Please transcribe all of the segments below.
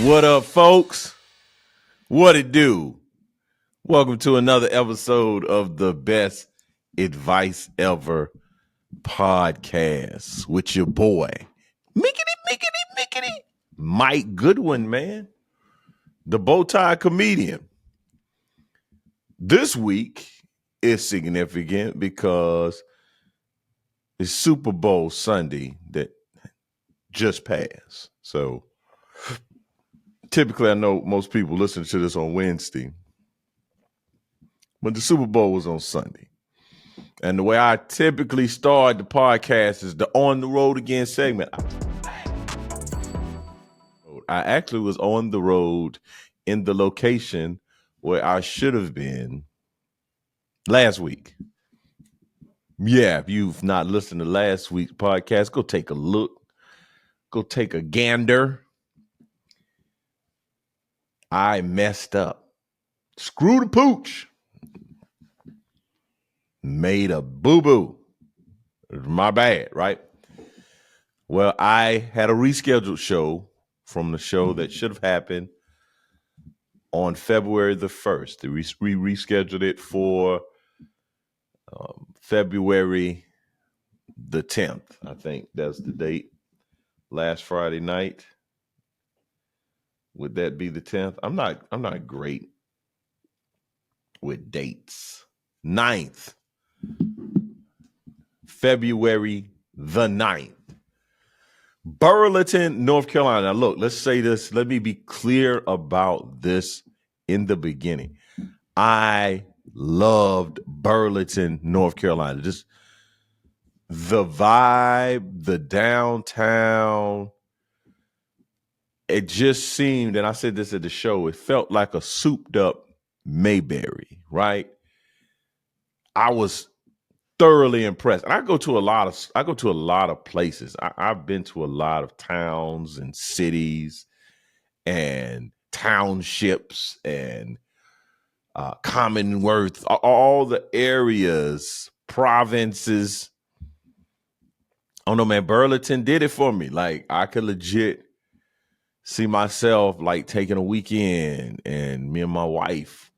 What up, folks? What it do? Welcome to another episode of the Best Advice Ever podcast with your boy, Mickety, Mike Goodwin, man, the bowtie comedian. This week is significant because it's Super Bowl Sunday that just passed. So typically, I know most people listen to this on Wednesday, but the Super Bowl was on Sunday. And the way I typically start the podcast is the On the Road Again segment. I actually was on the road in the location where I should have been last week. Yeah, if you've not listened to last week's podcast, go take a look. Go take a gander. I messed up. Screw the pooch. Made a boo-boo. My bad, right? Well, I had a rescheduled show from the show that should have happened on February the 1st. We rescheduled it for February the 10th. I think that's the date. Last Friday night. Would that be the 10th? I'm not great with dates. 9th. February the 9th. Burlington, North Carolina. Now, look, let's say this. Let me be clear about this in the beginning. I loved Burlington, North Carolina. Just the vibe, the downtown. It just seemed, and I said this at the show, it felt like a souped up Mayberry, right? I was thoroughly impressed. And I go to a lot of places. I've been to a lot of towns and cities and townships and Commonwealth, all the areas, provinces. Oh no, man, Burlington did it for me. Like I could legit see myself like taking a weekend and me and my wife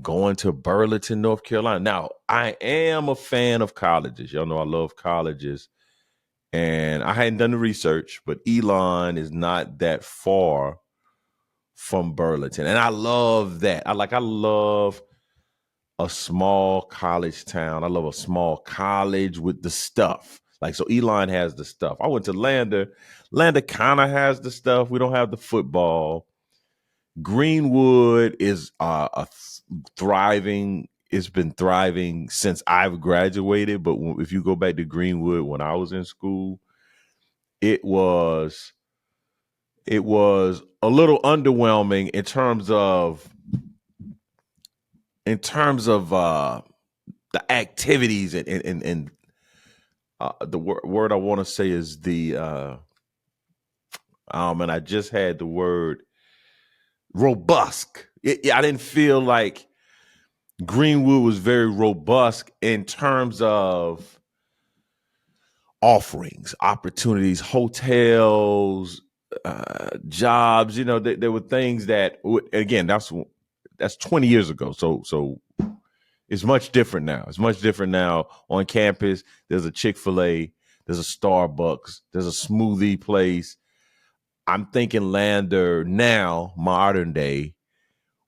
going to Burlington, North Carolina. Now, I am a fan of colleges. Y'all know I love colleges. And I hadn't done the research, but Elon is not that far from Burlington. And I love that. I love a small college town. I love a small college with the stuff. Like, so Elon has the stuff. I went to Lander. Lander kind of has the stuff. We don't have the football. Greenwood is thriving. It's been thriving since I've graduated. But if you go back to Greenwood when I was in school, it was a little underwhelming in terms of the activities and the word I want to say is the and I just had the word robust. I didn't feel like Greenwood was very robust in terms of offerings, opportunities, hotels, jobs. You know, there were things that, again, that's 20 years ago. So it's much different now. It's much different now on campus. There's a Chick-fil-A, there's a Starbucks, there's a smoothie place. I'm thinking Lander now, modern day,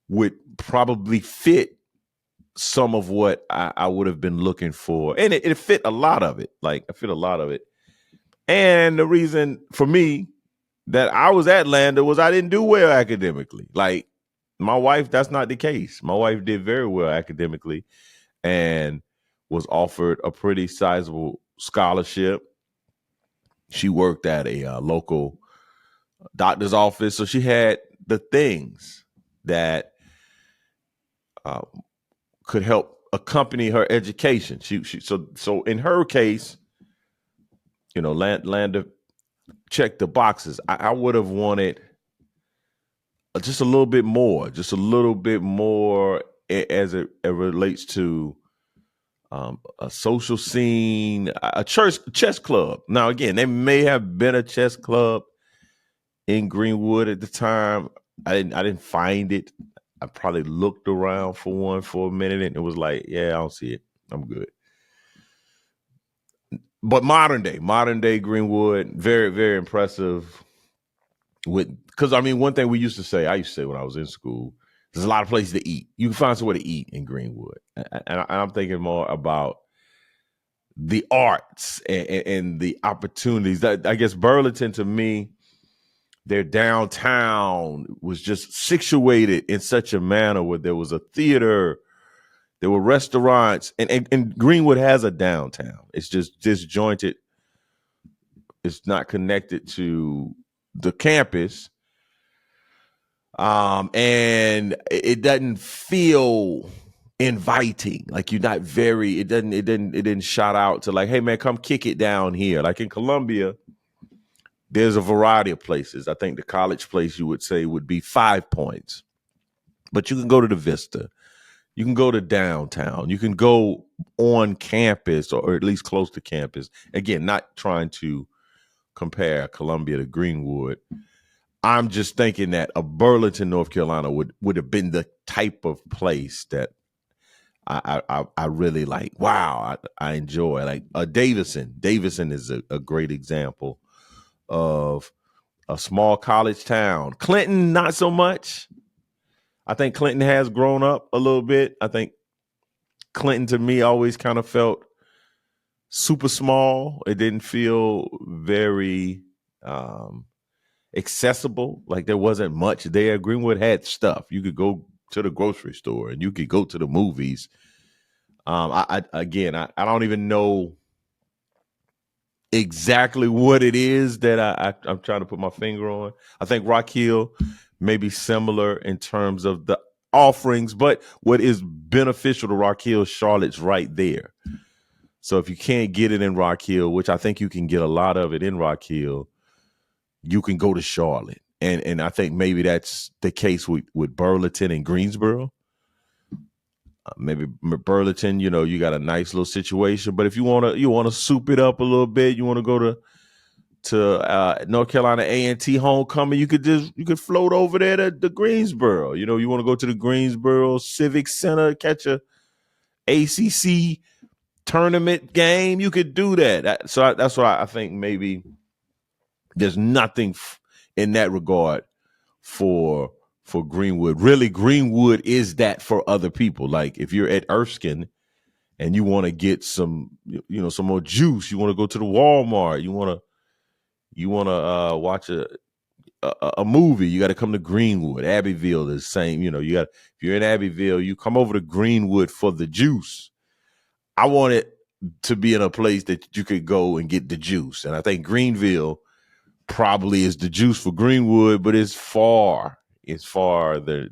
would probably fit some of what I would have been looking for. And it fit a lot of it. Like, I fit a lot of it. And the reason for me that I was at Lander was I didn't do well academically. Like, my wife, that's not the case. My wife did very well academically and was offered a pretty sizable scholarship. She worked at a local doctor's office. So she had the things that could help accompany her education. So in her case, you know, Lander checked the boxes. I would have wanted just a little bit more as it relates to a social scene, a chess club. Now, again, there may have been a chess club in Greenwood at the time. I didn't find it. I probably looked around for one for a minute and it was like, yeah, I don't see it. I'm good. But modern day Greenwood, very, very impressive. Because I mean, one thing I used to say when I was in school, there's a lot of places to eat. You can find somewhere to eat in Greenwood, and I'm thinking more about the arts and the opportunities. That I guess Burlington, to me, their downtown was just situated in such a manner where there was a theater, there were restaurants, and Greenwood has a downtown. It's just disjointed. It's not connected to the campus. And it doesn't feel inviting. Like you're not very, it didn't shout out to like, hey man, come kick it down here. Like in Columbia, there's a variety of places. I think the college place you would say would be 5 Points, but you can go to the Vista. You can go to downtown. You can go on campus or at least close to campus. Again, not trying to compare Columbia to Greenwood. I'm just thinking that a Burlington, North Carolina would have been the type of place that I really like. Wow, I enjoy. Like Davison. Davison is a great example of a small college town. Clinton, not so much. I think Clinton has grown up a little bit. I think Clinton to me always kind of felt super small. It didn't feel very accessible. Like there wasn't much there. Greenwood had stuff. You could go to the grocery store and you could go to the movies. I don't even know exactly what it is that I'm trying to put my finger on. I think Rock Hill may be similar in terms of the offerings, but what is beneficial to Rock Hill, Charlotte's right there. So if you can't get it in Rock Hill, which I think you can get a lot of it in Rock Hill, you can go to Charlotte. And I think maybe that's the case with Burlington and Greensboro. Maybe Burlington, you got a nice little situation. But if you want to soup it up a little bit, you want to go to North Carolina A&T homecoming, you could float over there to Greensboro. You want to go to the Greensboro Civic Center, catch a ACC tournament game, you could do that. So that's why I think maybe there's nothing in that regard for Greenwood. Really, Greenwood is that for other people. Like if you're at Erskine and you want to get some more juice, you want to go to the Walmart, you want to watch a movie, you got to come to Greenwood. Abbeville is the same. If you're in Abbeville, you come over to Greenwood for the juice. I want it to be in a place that you could go and get the juice. And I think Greenville probably is the juice for Greenwood, but it's farther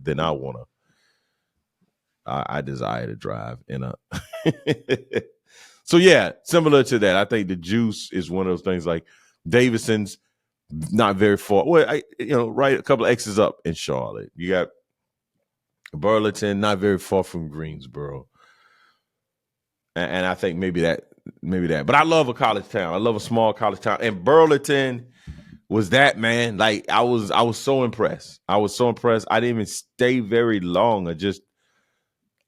than I want to. I desire to drive in a. So yeah, similar to that, I think the juice is one of those things. Like Davison's not very far. Well, right a couple of X's up in Charlotte. You got Burlington, not very far from Greensboro. And I think maybe that. But I love a college town. I love a small college town. And Burlington was that, man. Like I was so impressed. I didn't even stay very long.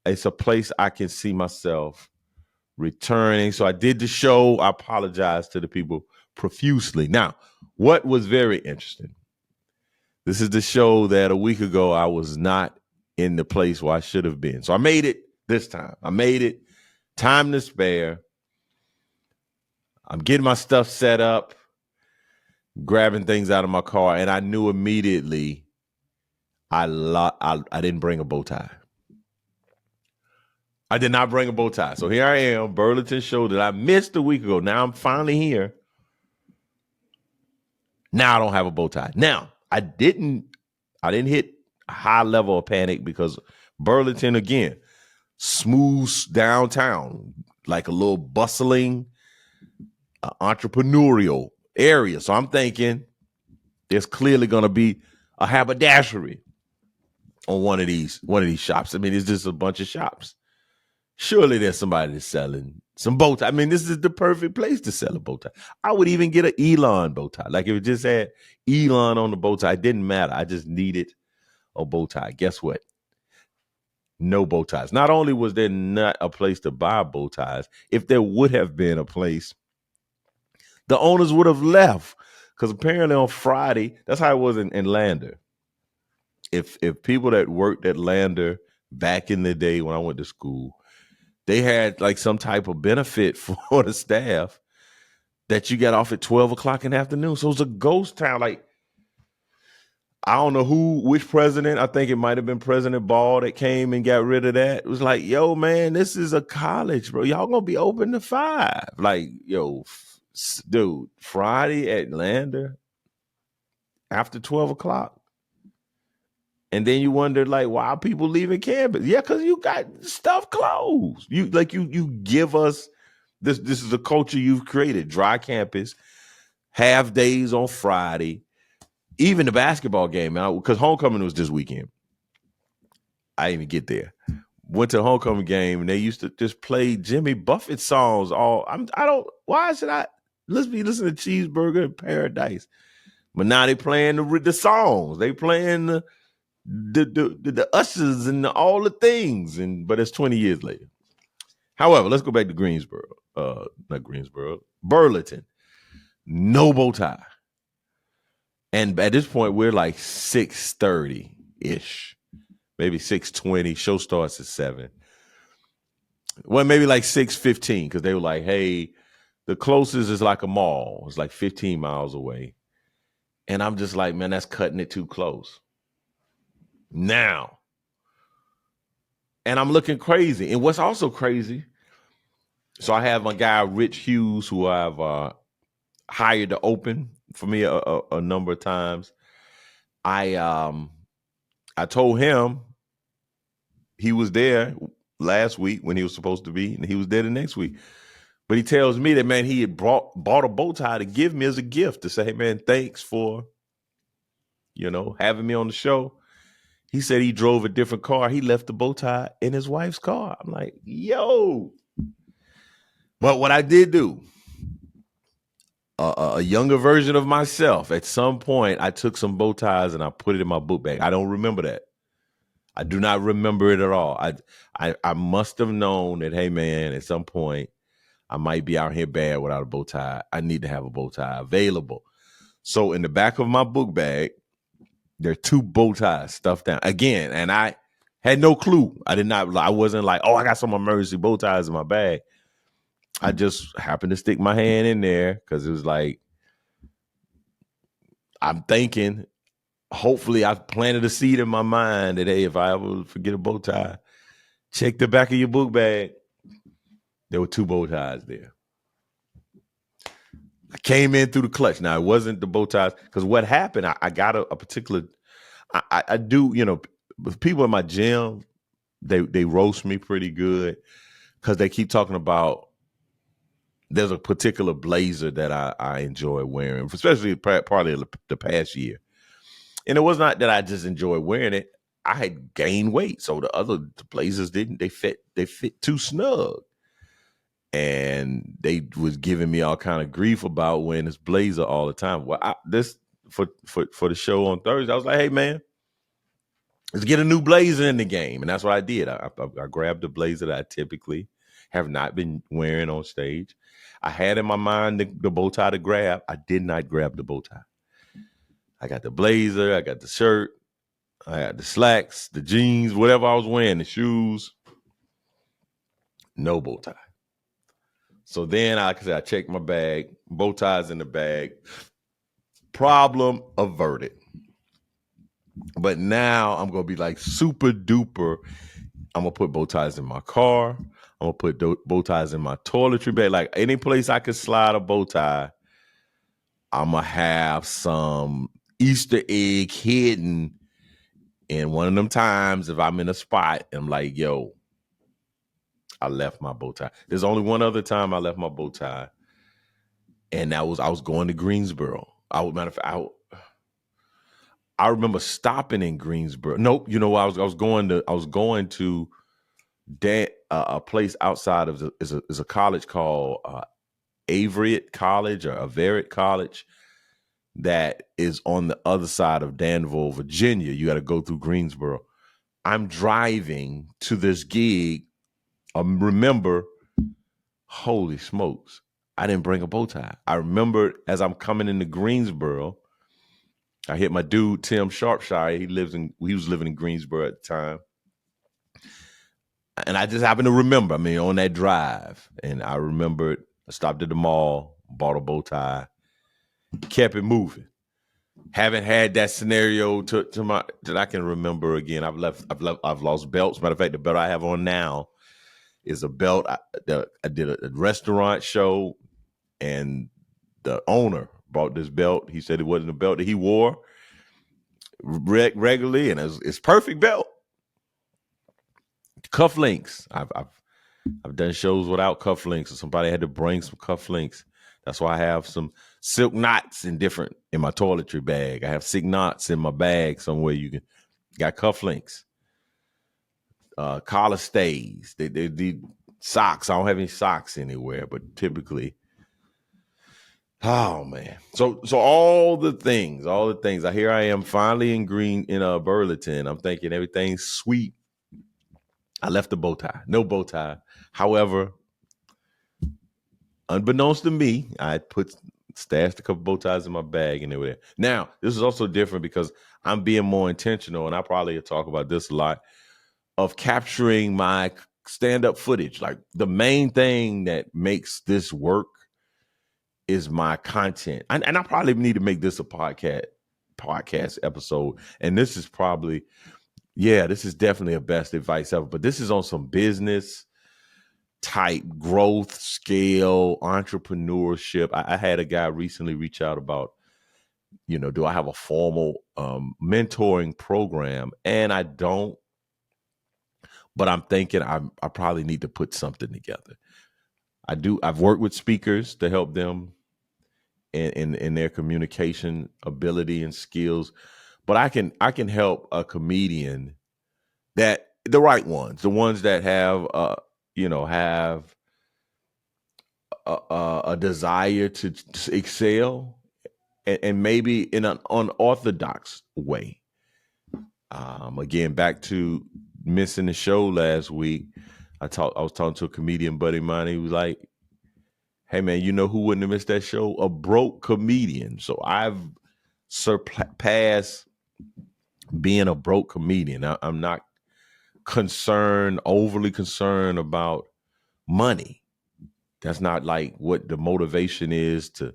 It's a place I can see myself returning. So I did the show. I apologize to the people profusely. Now, what was very interesting? This is the show that a week ago I was not in the place where I should have been. So I made it this time. I made it. Time to spare. I'm getting my stuff set up, grabbing things out of my car, and I knew immediately I didn't bring a bow tie. I did not bring a bow tie. So here I am, Burlington show that I missed a week ago. Now I'm finally here. Now I don't have a bow tie. Now, I didn't hit a high level of panic because Burlington, again, smooth downtown, like a little bustling entrepreneurial area. So I'm thinking there's clearly going to be a haberdashery on one of these shops. I mean, it's just a bunch of shops. Surely there's somebody that's selling some bow tie. I mean, this is the perfect place to sell a bow tie. I would even get an Elon bow tie. Like if it just had Elon on the bow tie, it didn't matter. I just needed a bow tie. Guess what? No bow ties. Not only was there not a place to buy bow ties, if there would have been a place, the owners would have left. Because apparently on Friday, that's how it was in Lander. If people that worked at Lander back in the day when I went to school, they had like some type of benefit for the staff that you got off at 12 o'clock in the afternoon. So it was a ghost town. Like, I don't know which president. I think it might have been President Ball that came and got rid of that. It was like, yo, man, this is a college, bro. Y'all gonna be open to 5. Like, yo, dude, Friday at Lander after 12 o'clock. And then you wonder, like, why are people leaving campus? Yeah, because you got stuff closed. You give us this. This is a culture you've created. Dry campus, half days on Friday. Even the basketball game, because homecoming was this weekend. I didn't even get there. Went to a homecoming game and they used to just play Jimmy Buffett songs. Why should I listen to Cheeseburger in Paradise? But now they playing the songs. They playing the ushers and all the things. But it's 20 years later. However, let's go back to Greensboro. Not Greensboro, Burlington. No bow tie. And at this point, we're like 6:30-ish. Maybe 6:20. Show starts at 7. Well, maybe like 6:15, because they were like, hey, the closest is like a mall. It's like 15 miles away. And I'm just like, man, that's cutting it too close. Now. And I'm looking crazy. And what's also crazy, so I have my guy, Rich Hughes, who I've hired to open for me a number of times. I told him he was there last week when he was supposed to be, and he was there the next week. But he tells me that, man, he had bought a bow tie to give me as a gift to say, hey, man, thanks for, having me on the show. He said he drove a different car. He left the bow tie in his wife's car. I'm like, yo. But what I did do, a younger version of myself, at some point, I took some bow ties and I put it in my book bag. I don't remember that. I do not remember it at all. I must have known that, hey, man, at some point, I might be out here bad without a bow tie. I need to have a bow tie available. So in the back of my book bag, there are 2 bow ties stuffed down. Again, and I had no clue. I wasn't like, oh, I got some emergency bow ties in my bag. I just happened to stick my hand in there because it was like, I'm thinking, hopefully I planted a seed in my mind that, hey, if I ever forget a bow tie, check the back of your book bag. There were 2 bow ties there. I came in through the clutch. Now, it wasn't the bow ties, because what happened, I got a particular, I do, with people in my gym, they roast me pretty good because they keep talking about, there's a particular blazer that I enjoy wearing, especially partly the past year. And it was not that I just enjoyed wearing it. I had gained weight, so the blazers didn't. They fit too snug. And they was giving me all kind of grief about wearing this blazer all the time. Well, for the show on Thursday, I was like, hey, man, let's get a new blazer in the game. And that's what I did. I grabbed the blazer that I typically have not been wearing on stage. I had in my mind the bow tie to grab. I did not grab the bow tie. I got the blazer. I got the shirt. I had the slacks, the jeans, whatever I was wearing, the shoes. No bow tie. So then, like I said, I checked my bag, bow ties in the bag. Problem averted. But now I'm going to be like super duper. I'm going to put bow ties in my car. I'm going to put bow ties in my toiletry bag. Like any place I could slide a bow tie, I'm going to have some Easter egg hidden in one of them times if I'm in a spot. I'm like, yo, I left my bow tie. There's only one other time I left my bow tie. And I was going to Greensboro. Matter of fact, I remember stopping in Greensboro. Nope, I was going to a place outside of is a college called Averitt College or Everett College that is on the other side of Danville, Virginia. You got to go through Greensboro. I'm driving to this gig. Remember, holy smokes, I didn't bring a bow tie. I remember as I'm coming into Greensboro, I hit my dude Tim Sharpshire. He was living in Greensboro at the time. And I just happened to remember, on that drive. And I remembered, I stopped at the mall, bought a bow tie, kept it moving. Haven't had that scenario that I can remember again. I've lost belts. Matter of fact, the belt I have on now is a belt. I did a restaurant show, and the owner bought this belt. He said it wasn't a belt that he wore regularly, and it's perfect belt. Cufflinks. I've done shows without cufflinks, so somebody had to bring some cufflinks. That's why I have some silk knots in my toiletry bag. I have silk knots in my bag somewhere. Got cufflinks, collar stays. They socks. I don't have any socks anywhere, but typically, oh man. So all the things. Here I am finally in Burlington. I'm thinking everything's sweet. I left the bow tie. No bow tie. However, unbeknownst to me, I stashed a couple bow ties in my bag and they were there. Now, this is also different because I'm being more intentional, and I probably talk about this a lot, of capturing my stand-up footage. Like, the main thing that makes this work is my content. And I probably need to make this a podcast episode. And this is definitely a best advice ever. But this is on some business type growth scale entrepreneurship. I had a guy recently reach out about, do I have a formal mentoring program? And I don't, but I'm thinking I probably need to put something together. I've worked with speakers to help them in their communication ability and skills, but I can help a comedian, that the right ones, the ones that have have a desire to excel, and maybe in an unorthodox way. Again, back to missing the show last week. I was talking to a comedian buddy of mine. He was like, "Hey man, you know who wouldn't have missed that show? A broke comedian." So I've surpassed being a broke comedian. I'm not overly concerned about money. That's not like what the motivation is to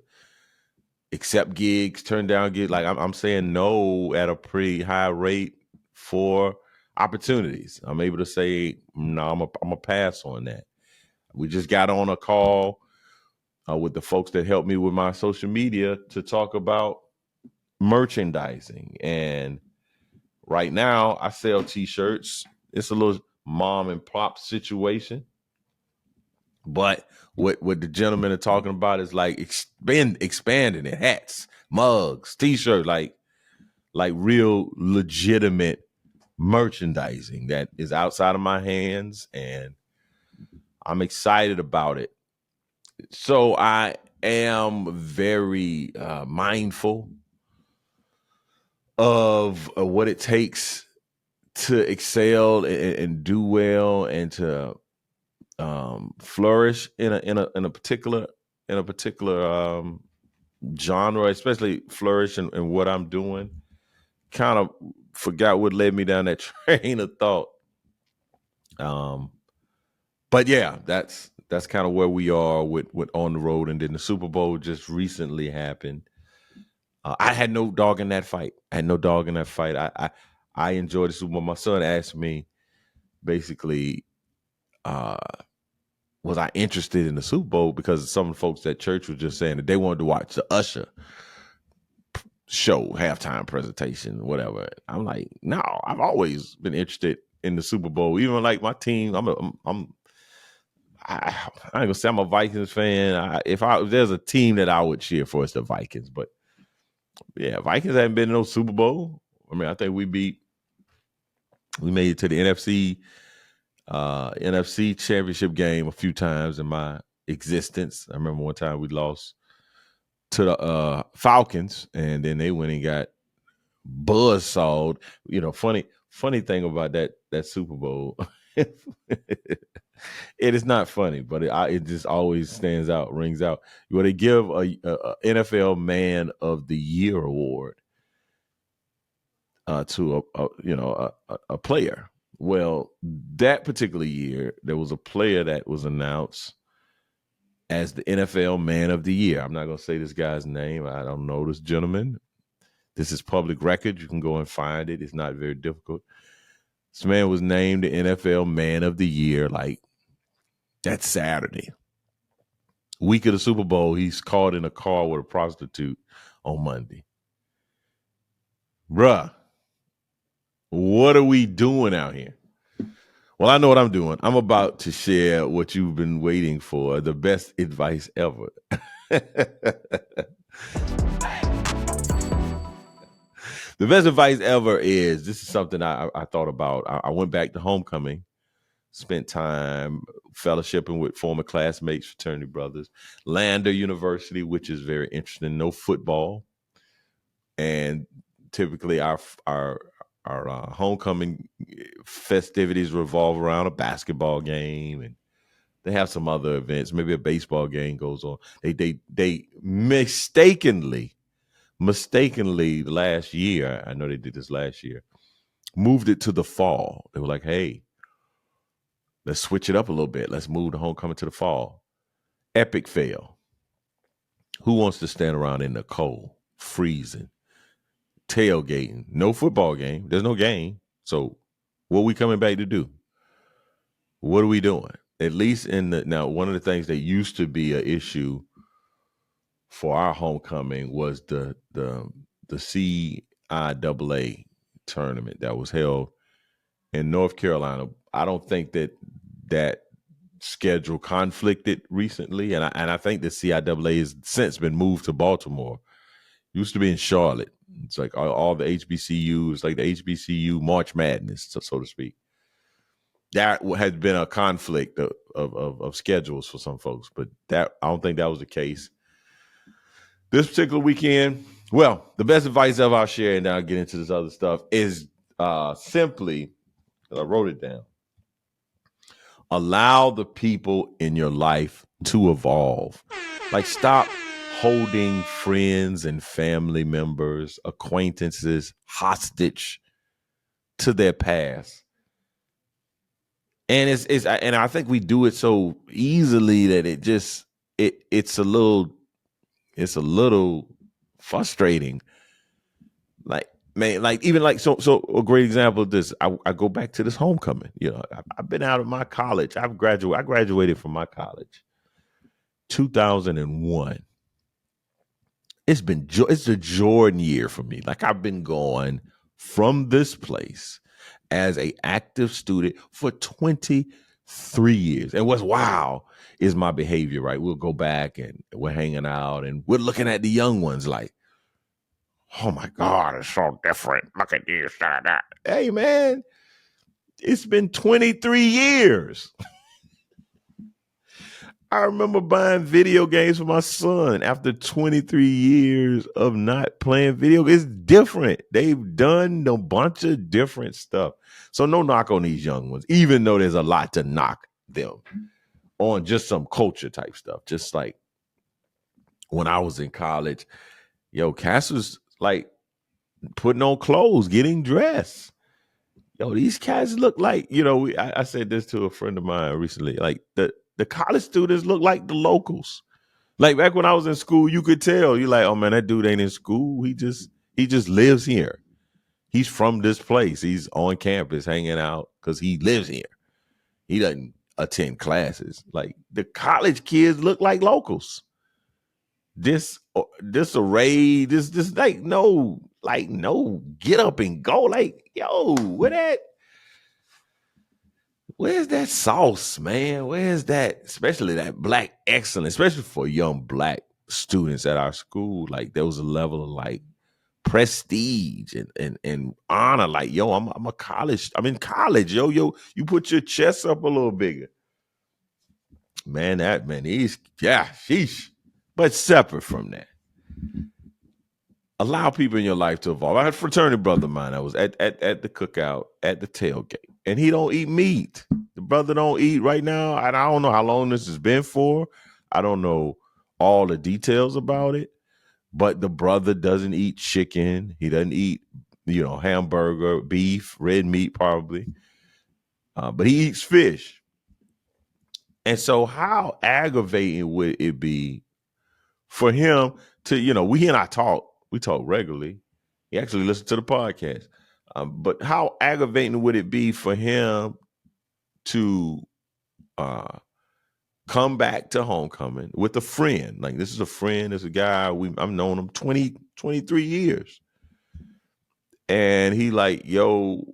accept gigs, turn down gigs. Like, I'm saying no at a pretty high rate for opportunities. I'm able to say, no, I'm a pass on that. We just got on a call with the folks that helped me with my social media to talk about merchandising. And right now I sell t-shirts. It's a little mom and pop situation. But what the gentlemen are talking about is like expanding it. Hats, mugs, t-shirts, like real legitimate merchandising that is outside of my hands, and I'm excited about it. So I am very mindful of what it takes to excel and do well and to flourish in a particular genre, especially flourish in what I'm doing. Kind of forgot what led me down that train of thought. But yeah, that's kind of where we are with On the Road. And then the Super Bowl just recently happened. I had no dog in that fight. I enjoyed the Super Bowl. My son asked me, basically, was I interested in the Super Bowl, because some folks at church were just saying that they wanted to watch the Usher show, halftime presentation, whatever. I'm like, no, I've always been interested in the Super Bowl. Even like my team, I ain't gonna say I'm a Vikings fan. If there's a team that I would cheer for, it's the Vikings. But yeah, Vikings haven't been in no Super Bowl. I mean, I think we made it to the NFC NFC championship game a few times in my existence. I remember one time we lost to the Falcons, and then they went and got buzzsawed. Funny thing about that Super Bowl. It is not funny, but it just always stands out, rings out. Well, they give a NFL Man of the Year award to a player. Well, that particular year, there was a player that was announced as the NFL Man of the Year. I'm not going to say this guy's name. I don't know this gentleman. This is public record. You can go and find it. It's not very difficult. This man was named the NFL Man of the Year like that Saturday. Week of the Super Bowl, he's caught in a car with a prostitute on Monday. Bruh, what are we doing out here? Well, I know what I'm doing. I'm about to share what you've been waiting for, the best advice ever. The best advice ever is, this is something I thought about. I went back to homecoming, spent time fellowshipping with former classmates, fraternity brothers, Lander University, which is very interesting. No football. And typically our homecoming festivities revolve around a basketball game, and they have some other events. Maybe a baseball game goes on. They mistakenly last year, I know they did this last year, moved it to the fall. They were like, hey, let's switch it up a little bit. Let's move the homecoming to the fall. Epic fail. Who wants to stand around in the cold, freezing, tailgating? No football game. There's no game. So what are we coming back to do? What are we doing? At least now, one of the things that used to be an issue for our homecoming was the CIAA tournament that was held in North Carolina. I don't think that schedule conflicted recently, and I think the CIAA has since been moved to Baltimore. Used to be in Charlotte. It's like all the HBCUs, like the HBCU March Madness, so to speak. That has been a conflict of schedules for some folks, but I don't think that was the case this particular weekend. Well, the best advice ever I'll share, and then I'll get into this other stuff, is simply, I wrote it down, allow the people in your life to evolve. Like, stop holding friends and family members, acquaintances hostage to their past. And and I think we do it so easily that it's a little frustrating. Like, man, like even like so a great example of this, I go back to this homecoming. I've been out of my college. I graduated from my college 2001. It's the Jordan year for me. Like, I've been going from this place as a active student for 23 years. And what's wow is my behavior, right? We'll go back and we're hanging out and we're looking at the young ones like, oh my God, it's so different. Look at this, that. Hey man, it's been 23 years. I remember buying video games for my son after 23 years of not playing video games. It's different. They've done a bunch of different stuff. So no knock on these young ones, even though there's a lot to knock them on, just some culture type stuff. Just like when I was in college, Cass was like putting on clothes, getting dressed. These cats look like, I said this to a friend of mine recently, like the college students look like the locals. Like back when I was in school, you could tell. You're like, oh man, that dude ain't in school. He just lives here. He's from this place. He's on campus hanging out because he lives here. He doesn't attend classes. Like, the college kids look like locals. This array, this no get up and go. Like, where's that sauce, man? Where's that, especially that black excellence, especially for young black students at our school? Like, there was a level of like prestige and honor. Like, yo, I'm in college. Yo, you put your chest up a little bigger. Man, sheesh. But separate from that, allow people in your life to evolve. I had a fraternity brother of mine. I was at the cookout at the tailgate, and he don't eat meat. The brother don't eat right now, and I don't know how long this has been for. I don't know all the details about it, but the brother doesn't eat chicken. He doesn't eat, hamburger, beef, red meat, probably, but he eats fish. And so, how aggravating would it be for him to, he and I talk. We talk regularly. He actually listens to the podcast. But how aggravating would it be for him to come back to homecoming with a friend? Like, this is a friend, this is a guy, I've known him 23 years. And he like, yo,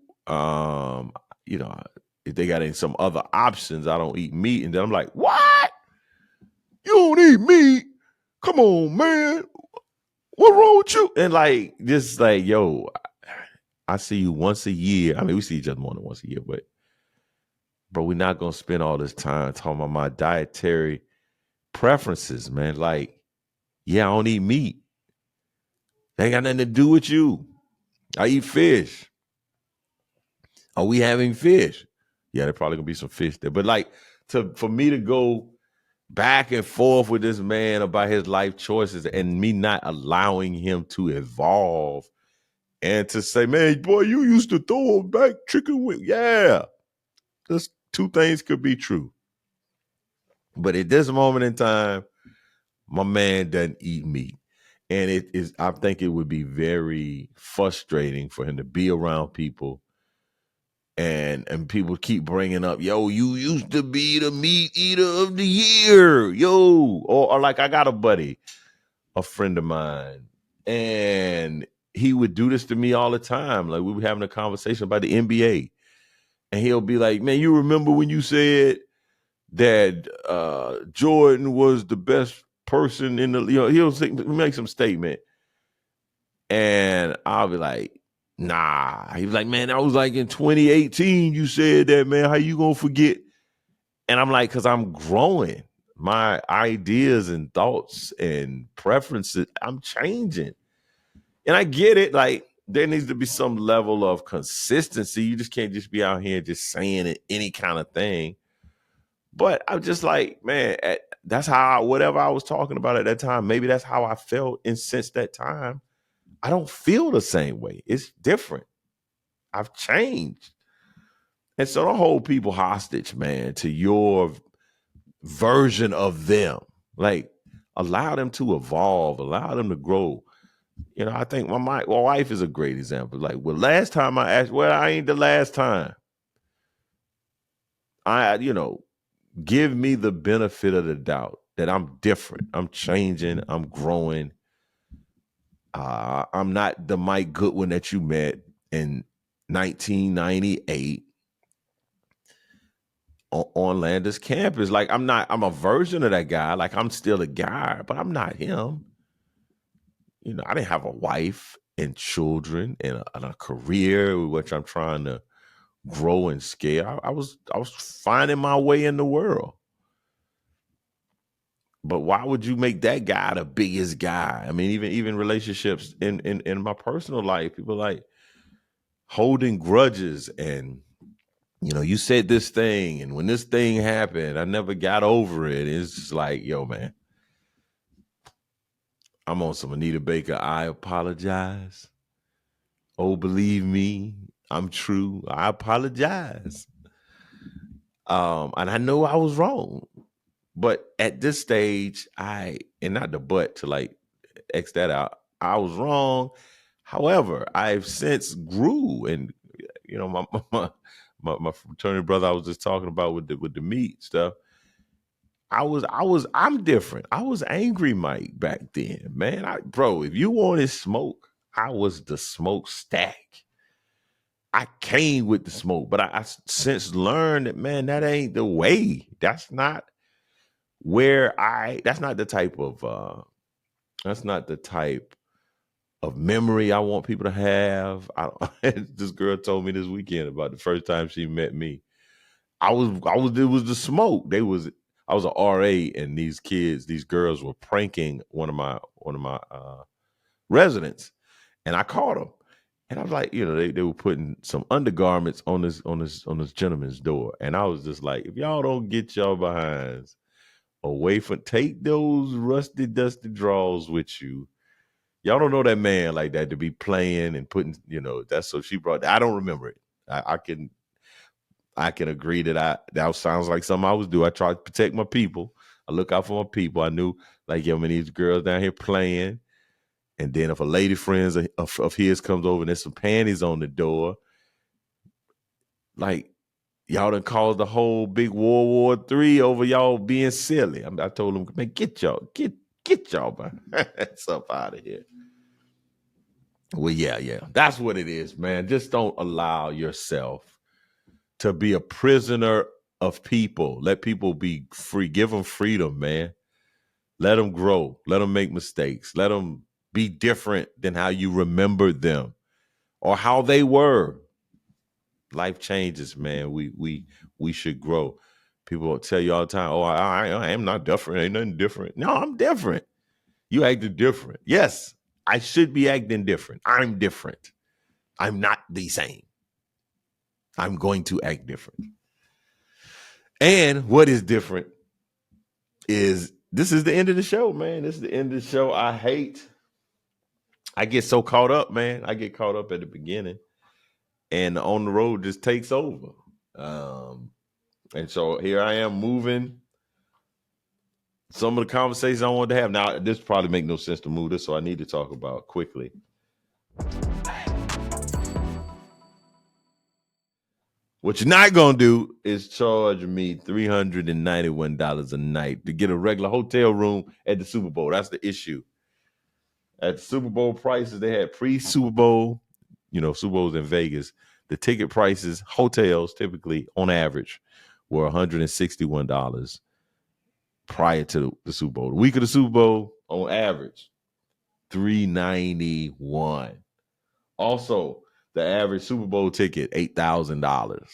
if they got any some other options, I don't eat meat. And then I'm like, what? You don't eat meat? Come on, man. What wrong with you? And like, just like, yo, I see you once a year. I mean, we see each other more than once a year, but bro, we're not gonna spend all this time talking about my dietary preferences, man. Like, yeah, I don't eat meat. That ain't got nothing to do with you. I eat fish. Are we having fish? Yeah, there probably gonna be some fish there. But like, for me to go back and forth with this man about his life choices and me not allowing him to evolve and to say, man, boy, you used to throw back chicken wing. Yeah, just two things could be true. But at this moment in time, my man doesn't eat meat. And I think it would be very frustrating for him to be around people and people keep bringing up, yo, you used to be the meat eater of the year, yo. Or like, I got a buddy, a friend of mine, and he would do this to me all the time. Like, we were having a conversation about the NBA, and he'll be like, man, you remember when you said that Jordan was the best person in the, he'll make some statement, and I'll be like, nah. He was like, man, that was like in 2018 you said that, man. How you gonna forget? And I'm like, because I'm growing. My ideas and thoughts and preferences, I'm changing. And I get it. Like, there needs to be some level of consistency. You just can't just be out here just saying any kind of thing. But I'm just like, man, that's how, whatever I was talking about at that time, maybe that's how I felt. And since that time, I don't feel the same way. It's different. I've changed. And so don't hold people hostage, man, to your version of them. Like, allow them to evolve, allow them to grow. I think my wife is a great example. Like, well, last time I asked, well, I ain't the last time. Give me the benefit of the doubt that I'm different. I'm changing. I'm growing. I'm not the Mike Goodwin that you met in 1998 on Landis campus. Like, I'm a version of that guy. Like, I'm still a guy, but I'm not him. I didn't have a wife and children and a career which I'm trying to grow and scale. I was finding my way in the world. But why would you make that guy the biggest guy? I mean, even relationships in my personal life, people like holding grudges and, you said this thing, and when this thing happened, I never got over it. It's just like, yo, man, I'm on some Anita Baker. I apologize. Oh, believe me, I'm true. I apologize. And I know I was wrong. But at this stage, and not the but to like X that out, I was wrong. However, I've since grew, and my fraternity brother I was just talking about with the meat stuff. I'm different. I was angry Mike back then, man. Bro, if you wanted smoke, I was the smoke stack. I came with the smoke, but I since learned that, man, that ain't the way. That's not where that's not the type of memory I want people to have. This girl told me this weekend about the first time she met me. It was the smoke. I was an RA, and these girls were pranking one of my residents, and I caught them. And I was like, they were putting some undergarments on this gentleman's door, and I was just like, if y'all don't get y'all behinds away from, take those rusty, dusty drawers with you. Y'all don't know that man like that to be playing and putting, that's so she brought. I don't remember it. I can agree that sounds like something I was do. I try to protect my people. I look out for my people. I knew like, these girls down here playing. And then if a lady friends of his comes over and there's some panties on the door, like y'all done caused the whole big World War III over y'all being silly. I told them, man, get y'all up out of here. Well, yeah. That's what it is, man. Just don't allow yourself to be a prisoner of people. Let people be free. Give them freedom, man. Let them grow. Let them make mistakes. Let them be different than how you remember them or how they were. Life changes, man. We should grow. People will tell you all the time, oh, I am not different. Ain't nothing different. No, I'm different. You acted different. Yes, I should be acting different. I'm different. I'm not the same. I'm going to act different. And what is different is this is the end of the show, man. This is the end of the show. I get so caught up, man. I get caught up at the beginning, and on the road just takes over. And so here I am moving some of the conversations I wanted to have. Now, this probably make no sense to move this, so I need to talk about quickly. What you're not going to do is charge me $391 a night to get a regular hotel room at the Super Bowl. That's the issue. At the Super Bowl prices, they had pre-Super Bowl, Super Bowl's in Vegas. The ticket prices, hotels typically on average were $161 prior to the Super Bowl. The week of the Super Bowl, on average, $391. Also, the average Super Bowl ticket, $8,000.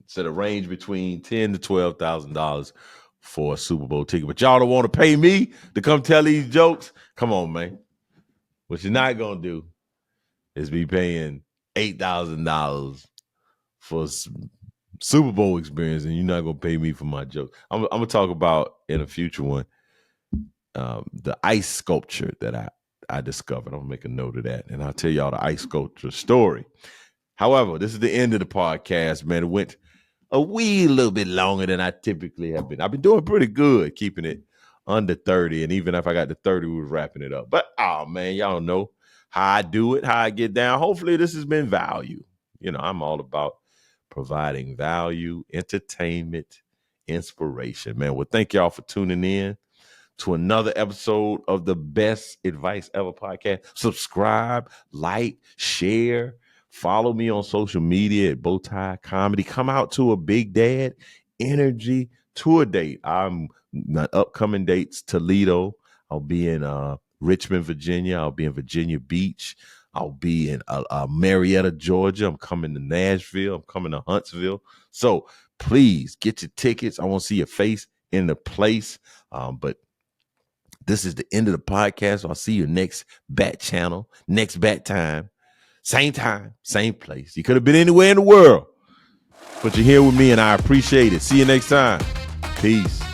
So the range between $10,000 to $12,000 for a Super Bowl ticket. But y'all don't want to pay me to come tell these jokes? Come on, man. What you're not going to do is be paying $8,000 for Super Bowl experience, and you're not going to pay me for my jokes. I'm going to talk about in a future one the ice sculpture that I discovered. I'm going to make a note of that, and I'll tell y'all the ice sculpture story. However, this is the end of the podcast, man. It went a little bit longer than I typically have been. I've been doing pretty good keeping it under 30, and even if I got to 30, we were wrapping it up. But, man, y'all know how I do it, how I get down. Hopefully this has been value. I'm all about providing value, entertainment, inspiration, man. Well, thank y'all for tuning in to another episode of the Best Advice Ever podcast. Subscribe, like, share, follow me on social media at Bowtie Comedy. Come out to a Big Dad Energy tour date. I'm my upcoming dates: Toledo. I'll be in Richmond, Virginia. I'll be in Virginia Beach. I'll be in Marietta, Georgia. I'm coming to Nashville. I'm coming to Huntsville. So please get your tickets. I want to see your face in the place. But this is the end of the podcast. So I'll see you next bat channel, next bat time, same place. You could have been anywhere in the world, but you're here with me, and I appreciate it. See you next time. Peace.